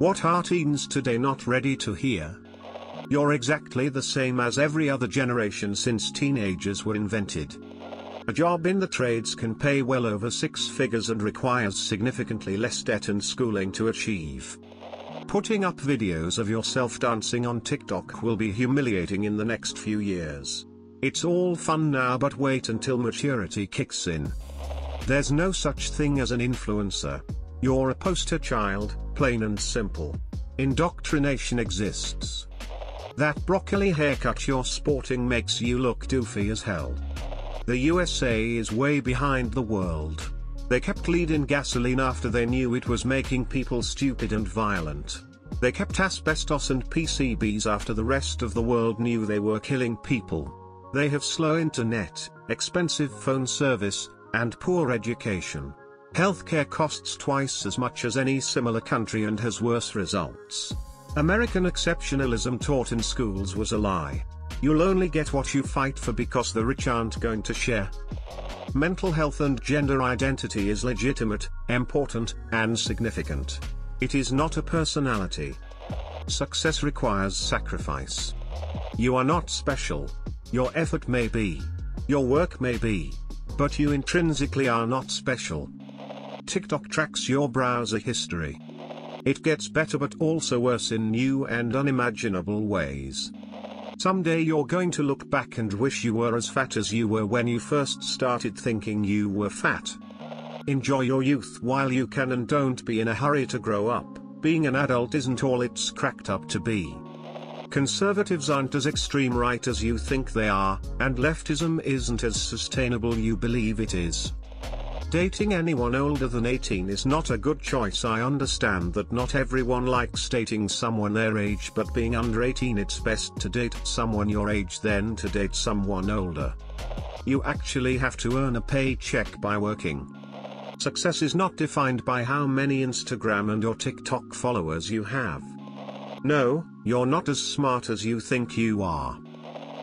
What are teens today not ready to hear? You're exactly the same as every other generation since teenagers were invented. A job in the trades can pay well over 6 figures and requires significantly less debt and schooling to achieve. Putting up videos of yourself dancing on TikTok will be humiliating in the next few years. It's all fun now, but wait until maturity kicks in. There's no such thing as an influencer. You're a poster child, plain and simple. Indoctrination exists. That broccoli haircut you're sporting makes you look doofy as hell. The USA is way behind the world. They kept leading gasoline after they knew it was making people stupid and violent. They kept asbestos and PCBs after the rest of the world knew they were killing people. They have slow internet, expensive phone service, and poor education. Healthcare costs twice as much as any similar country and has worse results. American exceptionalism taught in schools was a lie. You'll only get what you fight for because the rich aren't going to share. Mental health and gender identity is legitimate, important, and significant. It is not a personality. Success requires sacrifice. You are not special. Your effort may be. Your work may be. But you intrinsically are not special. TikTok tracks your browser history. It gets better but also worse in new and unimaginable ways. Someday you're going to look back and wish you were as fat as you were when you first started thinking you were fat. Enjoy your youth while you can and don't be in a hurry to grow up. Being an adult isn't all it's cracked up to be. Conservatives aren't as extreme right as you think they are, and leftism isn't as sustainable you believe it is. Dating anyone older than 18 is not a good choice. I understand that not everyone likes dating someone their age, but being under 18 it's best to date someone your age than to date someone older. You actually have to earn a paycheck by working. Success is not defined by how many Instagram and or TikTok followers you have. No, you're not as smart as you think you are.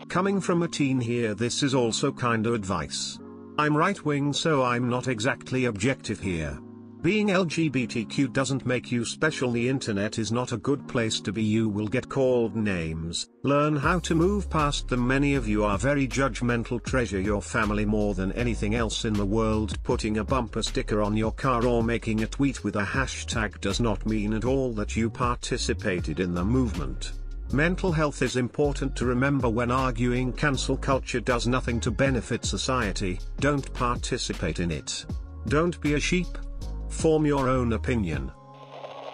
Coming from a teen here, this is also kinda advice. I'm right-wing, so I'm not exactly objective here. Being LGBTQ doesn't make you special. The internet is not a good place to be. You will get called names. Learn how to move past them. Many of you are very judgmental. Treasure your family more than anything else in the world. Putting a bumper sticker on your car or making a tweet with a hashtag does not mean at all that you participated in the movement. Mental health is important to remember when arguing. Cancel culture does nothing to benefit society. Don't participate in it. Don't be a sheep. Form your own opinion.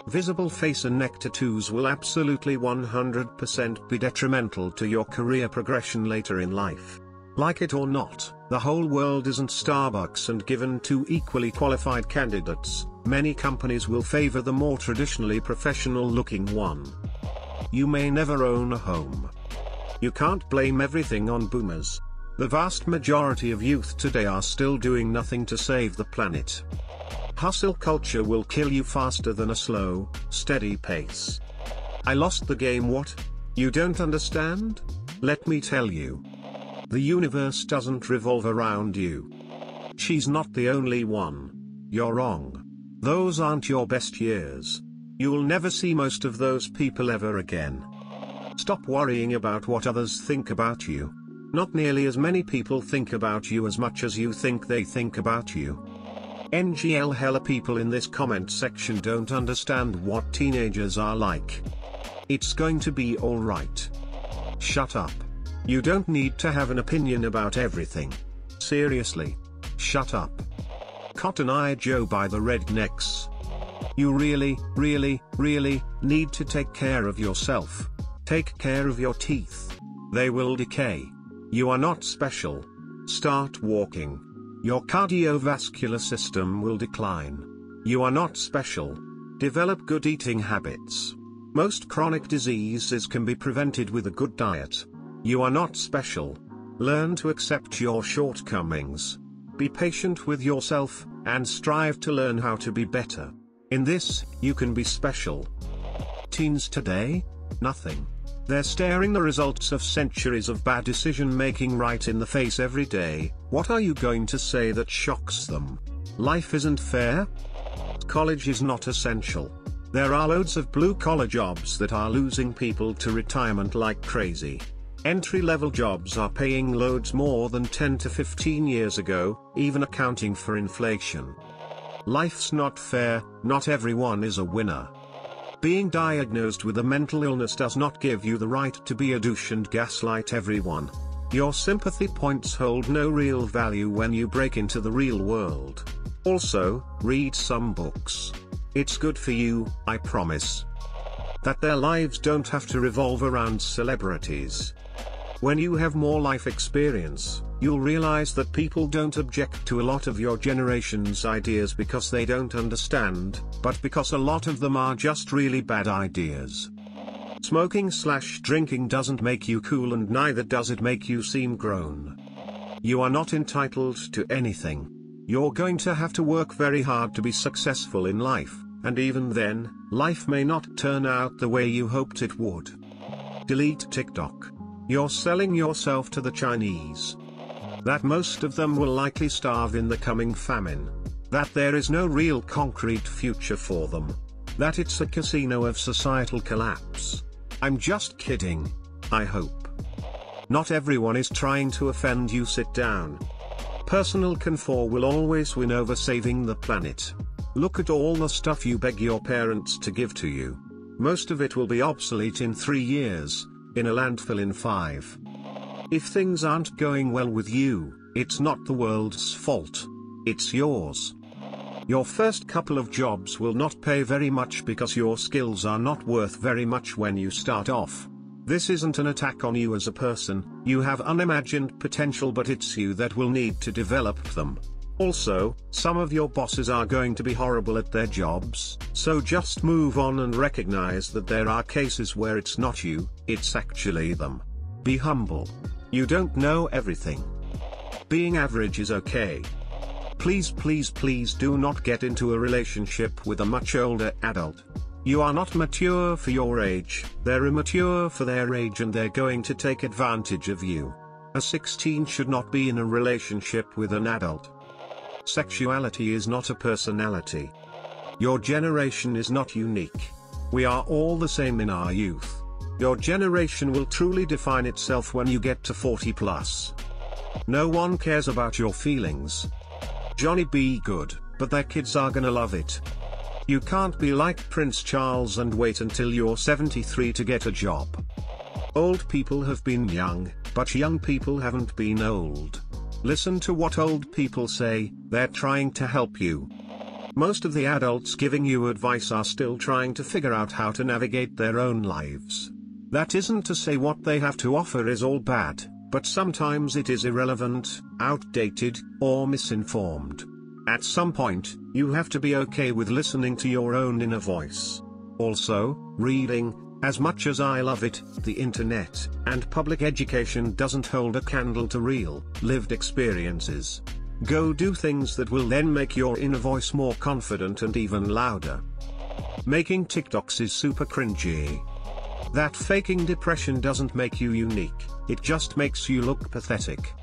Visible face and neck tattoos will absolutely 100% be detrimental to your career progression later in life. Like it or not, the whole world isn't Starbucks, and given two equally qualified candidates, many companies will favor the more traditionally professional-looking one. You may never own a home. You can't blame everything on boomers. The vast majority of youth today are still doing nothing to save the planet. Hustle culture will kill you faster than a slow, steady pace. I lost the game. What? You don't understand? Let me tell you. The universe doesn't revolve around you. She's not the only one. You're wrong. Those aren't your best years. You'll never see most of those people ever again. Stop worrying about what others think about you. Not nearly as many people think about you as much as you think they think about you. NGL hella people in this comment section don't understand what teenagers are like. It's going to be alright. Shut up. You don't need to have an opinion about everything. Seriously. Shut up. Cotton Eye Joe by the Rednecks. You really need to take care of yourself. Take care of your teeth. They will decay. You are not special. Start walking. Your cardiovascular system will decline. You are not special. Develop good eating habits. Most chronic diseases can be prevented with a good diet. You are not special. Learn to accept your shortcomings. Be patient with yourself, and strive to learn how to be better. In this, you can be special. Teens today? Nothing. They're staring the results of centuries of bad decision-making right in the face every day. What are you going to say that shocks them? Life isn't fair? College is not essential. There are loads of blue-collar jobs that are losing people to retirement like crazy. Entry-level jobs are paying loads more than 10 to 15 years ago, even accounting for inflation. Life's not fair, not everyone is a winner. Being diagnosed with a mental illness does not give you the right to be a douche and gaslight everyone. Your sympathy points hold no real value when you break into the real world. Also, read some books. It's good for you, I promise. That their lives don't have to revolve around celebrities. When you have more life experience, you'll realize that people don't object to a lot of your generation's ideas because they don't understand, but because a lot of them are just really bad ideas. Smoking/drinking doesn't make you cool, and neither does it make you seem grown. You are not entitled to anything. You're going to have to work very hard to be successful in life, and even then, life may not turn out the way you hoped it would. Delete TikTok. You're selling yourself to the Chinese. That most of them will likely starve in the coming famine. That there is no real concrete future for them. That it's a casino of societal collapse. I'm just kidding. I hope. Not everyone is trying to offend you. Sit down. Personal comfort will always win over saving the planet. Look at all the stuff you beg your parents to give to you. Most of it will be obsolete in 3 years, in a landfill in 5. If things aren't going well with you, it's not the world's fault. It's yours. Your first couple of jobs will not pay very much because your skills are not worth very much when you start off. This isn't an attack on you as a person. You have unimagined potential, but it's you that will need to develop them. Also, some of your bosses are going to be horrible at their jobs, so just move on and recognize that there are cases where it's not you, it's actually them. Be humble. You don't know everything. Being average is okay. Please do not get into a relationship with a much older adult. You are not mature for your age, they're immature for their age, and they're going to take advantage of you. A 16 should not be in a relationship with an adult. Sexuality is not a personality. Your generation is not unique. We are all the same in our youth. Your generation will truly define itself when you get to 40 plus. No one cares about your feelings. Johnny be good, but their kids are gonna love it. You can't be like Prince Charles and wait until you're 73 to get a job. Old people have been young, but young people haven't been old. Listen to what old people say, they're trying to help you. Most of the adults giving you advice are still trying to figure out how to navigate their own lives. That isn't to say what they have to offer is all bad, but sometimes it is irrelevant, outdated, or misinformed. At some point, you have to be okay with listening to your own inner voice. Also, reading, as much as I love it, the internet and public education doesn't hold a candle to real, lived experiences. Go do things that will then make your inner voice more confident and even louder. Making TikToks is super cringy. That faking depression doesn't make you unique, it just makes you look pathetic.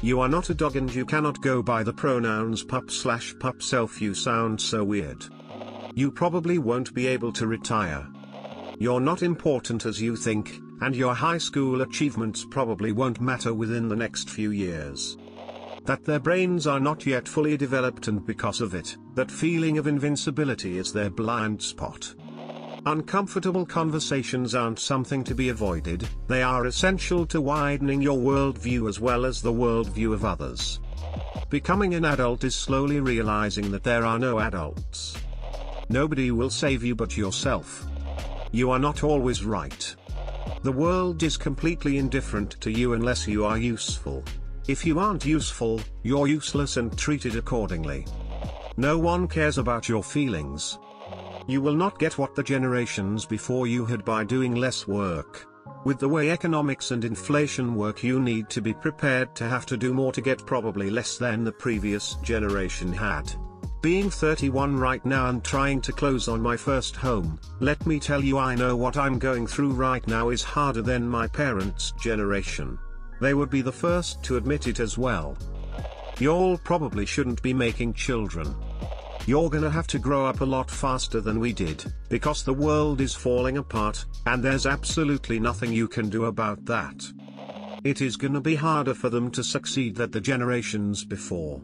You are not a dog and you cannot go by the pronouns pup/pup self. You sound so weird. You probably won't be able to retire. You're not important as you think, and your high school achievements probably won't matter within the next few years. That their brains are not yet fully developed, and because of it, that feeling of invincibility is their blind spot. Uncomfortable conversations aren't something to be avoided, they are essential to widening your worldview as well as the worldview of others. Becoming an adult is slowly realizing that there are no adults. Nobody will save you but yourself. You are not always right. The world is completely indifferent to you unless you are useful. If you aren't useful, you're useless and treated accordingly. No one cares about your feelings. You will not get what the generations before you had by doing less work. With the way economics and inflation work, you need to be prepared to have to do more to get probably less than the previous generation had. Being 31 right now and trying to close on my first home, let me tell you, I know what I'm going through right now is harder than my parents' generation. They would be the first to admit it as well. Y'all probably shouldn't be making children. You're gonna have to grow up a lot faster than we did, because the world is falling apart, and there's absolutely nothing you can do about that. It is gonna be harder for them to succeed than the generations before.